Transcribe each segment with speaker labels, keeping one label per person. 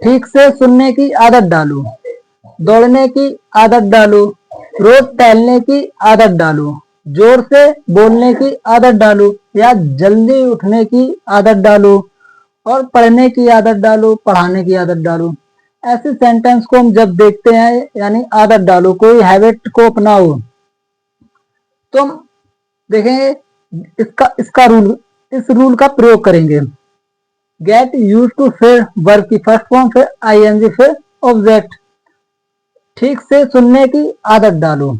Speaker 1: ठीक से सुनने की आदत डालो, दौड़ने की आदत डालो, रोज टहलने की आदत डालो, जोर से बोलने की आदत डालो या जल्दी उठने की आदत डालो और पढ़ने की आदत डालो, पढ़ाने की आदत डालो। ऐसे सेंटेंस को हम जब देखते हैं यानी आदत डालो, कोई हैबिट को अपनाओ, तो हम देखेंगे इसका इसका रूल इस रूल का प्रयोग करेंगे। गेट यूज टू फिर वर्ब की फर्स्ट फॉर्म, फिर आईएनजी, फिर ऑब्जेक्ट। ठीक से सुनने की आदत डालो,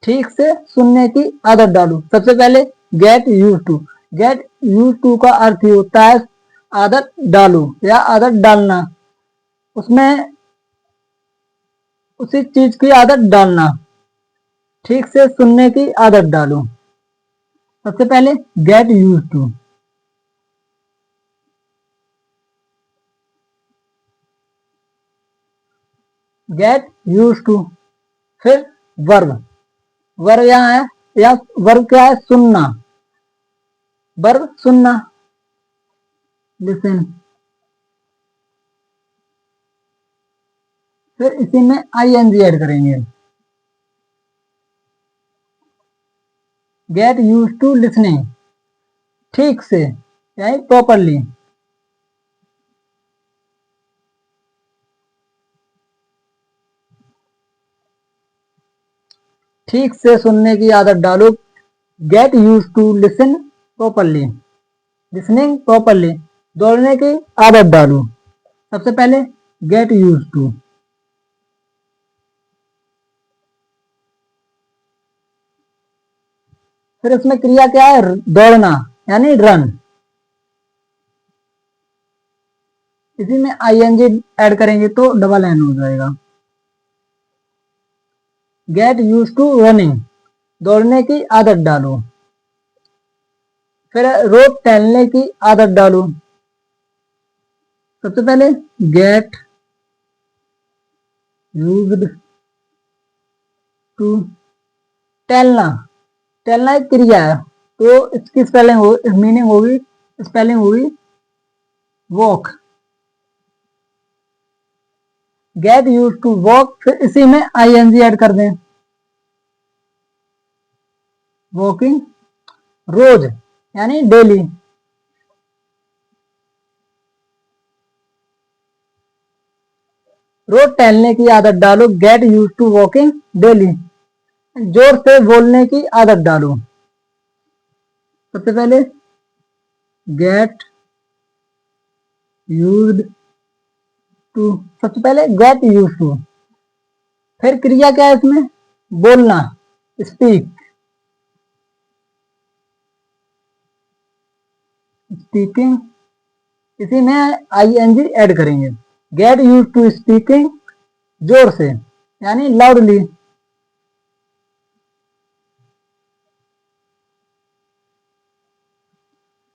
Speaker 1: ठीक से सुनने की आदत डालो। सबसे पहले get used to, get used to का अर्थ ही होता है आदत डालो या आदत डालना, उसमें उसी चीज की आदत डालना। ठीक से सुनने की आदत डालो, सबसे पहले get used to, get used to, फिर वर्ब, वर्ब यहाँ है, या वर्ब क्या है, सुनना, वर्ब सुनना, लिसन। फिर इसी में आईएनजी ऐड करेंगे, गेट यूज टू लिसनिंग, ठीक से यानी प्रॉपरली। ठीक से सुनने की आदत डालो, get used to listen properly, listening properly. दौड़ने की आदत डालो, सबसे पहले गेट यूज टू, फिर उसमें क्रिया क्या है, दौड़ना यानी रन। इसी में आईएनजी ऐड करेंगे तो डबल एन हो जाएगा। गेट यूज टू रनिंग, दौड़ने की आदत डालो, फिर रोज टहलने की आदत डालो। सबसे पहले गेट यूज्ड टू, टहलना, टहलना एक क्रिया है तो इसकी स्पेलिंग हो मीनिंग होगी, स्पेलिंग होगी walk. Get used to walk, फिर इसी में आईएनजी ऐड कर दें, वॉकिंग, रोज यानी डेली। रोज टहलने की आदत डालो, get used to walking daily. जोर से बोलने की आदत डालो, सबसे पहले गेट यूज टू, सबसे पहले गेट यूज टू, फिर क्रिया क्या है इसमें, बोलना, स्पीक, स्पीकिंग। इसी में आईएनजी ऐड करेंगे, गेट यूज टू स्पीकिंग, जोर से यानी लाउडली।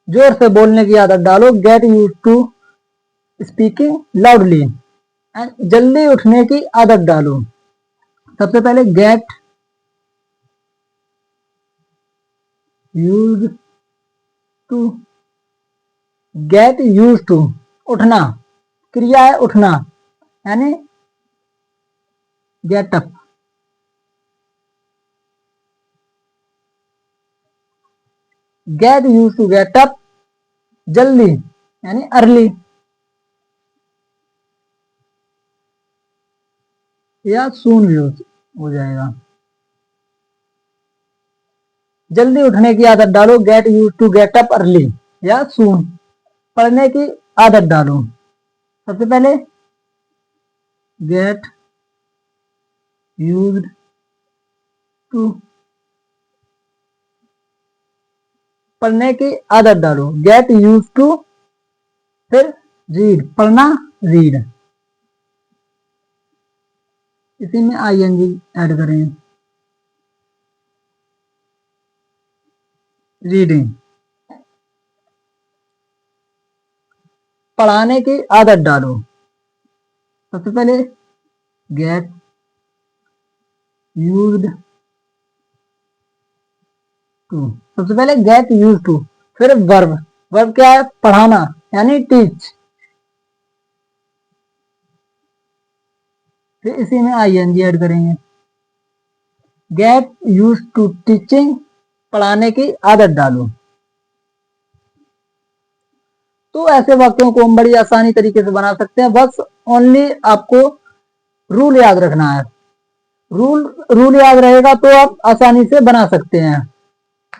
Speaker 1: जोर से बोलने की आदत डालो, get used to speaking loudly. जल्दी उठने की आदत डालो, सबसे पहले get used to, get used to, उठना, क्रिया है उठना यानी get up. Get used to get up, जल्दी यानी अर्ली या सून भी हो जाएगा। जल्दी उठने की आदत डालो, get used to get up early या सून। पढ़ने की आदत डालो, सबसे पहले गेट यूज टू, पढ़ने की आदत डालो, गेट यूज टू, फिर रीड, पढ़ना, रीड। इसी में आईएनजी ऐड करें, रीडिंग। पढ़ाने की आदत डालो, सबसे पहले गेट यूज्ड टू, सबसे पहले गेट यूज टू, फिर वर्ब वर्ब क्या है? पढ़ाना, यानी टीच। फिर इसी में आईएनजी ऐड करेंगे। गेट यूज टू टीचिंग, पढ़ाने की आदत डालो। तो ऐसे वाक्यों को हम बड़ी आसानी तरीके से बना सकते हैं, बस ओनली आपको रूल याद रखना है। रूल याद रहेगा तो आप आसानी से बना सकते हैं।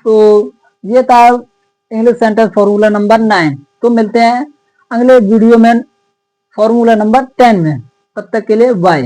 Speaker 1: तो ये था इंग्लिश सेंटेंस फॉर्मूला नंबर 9। तो मिलते हैं अगले वीडियो में फॉर्मूला नंबर 10 में। तब तक के लिए बाय।